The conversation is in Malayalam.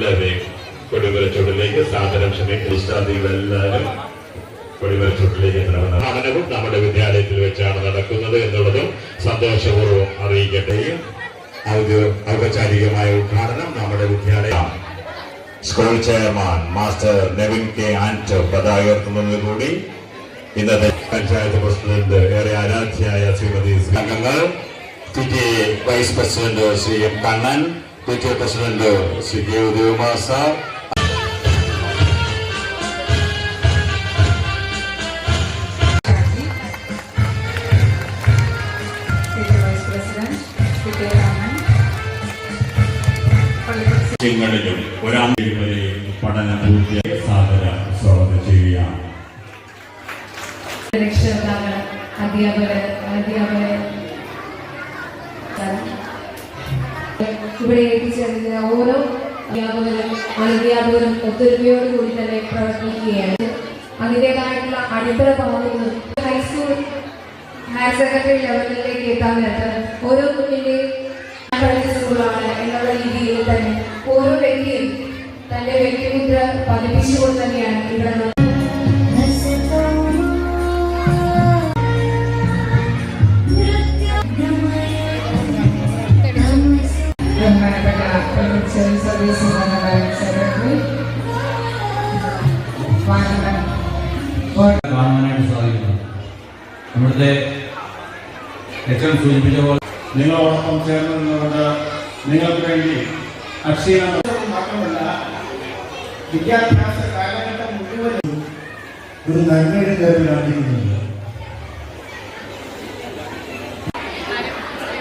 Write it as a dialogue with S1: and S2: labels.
S1: എല്ലാവരെയും കൊടിമരച്ചൂടിലേക്ക് സാദരം ക്ഷണിക്കുന്നതികളെല്ലാവരും കൊടിമരച്ചൂടിലേക്ക് പഠനവും നമ്മുടെ വിദ്യാലയത്തിൽ വെച്ചാണ് നടക്കുന്നത് എന്നുള്ളതും സന്തോഷപൂർവ്വം അറിയിക്കട്ടെ. ഔപചാരികമായ ഉദ്ഘാടനം നമ്മുടെ വിദ്യാലയം school chairman master Nevin K Anto പതാക ഉയർത്തുന്നതോടുകൂടി ഇന്നത്തെ പഞ്ചായത്ത് പ്രസിഡന്റ് ഏറെ ആരാധ്യയായ ശ്രീമതി അംഗങ്ങൾ, PTA vice president Sri M Kannan, PTA president Sri K Udayakumar sir, ിലും ഒരാഴ്ചയും പഠന പൂർത്തിയായി സാദര സ്വാഗതം ചെയ്യുകയാണ്.
S2: രക്ഷകർത്താക്കൾ, അധ്യാപകർ, ഇവിടെ എത്തിച്ചേർന്ന ഓരോ അധ്യാപകരും ഒത്തൊരുമയോടുകൂടി തന്നെ പ്രവർത്തിക്കുകയാണ്. അതിൻ്റെതായിട്ടുള്ള അടിത്തറ പങ്കുന്നു ഹൈസ്കൂൾ ഹയർ സെക്കൻഡറി ലെവലിലേക്ക് എത്താൻ നേരത്തെ ഓരോ കുഞ്ഞിൻ്റെയും പഠിച്ച സ്കൂളാണ് എന്നുള്ള രീതിയിൽ തന്നെ ഓരോ വ്യക്തിയും തന്റെ വ്യക്തിമുദ്ര പതിപ്പിച്ചുകൊണ്ട് തന്നെയാണ് ഇവിടെ
S3: കാണാനായിട്ട് സാധിക്കുന്നു. ഇവിടുത്തെ ഏറ്റവും സൂചിപ്പിച്ച പോലെ നിങ്ങളോടൊപ്പം ചേർന്ന് നിന്നുകൊണ്ട് നിങ്ങൾക്ക് വേണ്ടി അക്ഷീണ മാത്രമല്ല വിദ്യാഭ്യാസ കാലഘട്ടം മുഴുവൻ
S4: ഒരു നന്മയുടെ പേരിലാണ്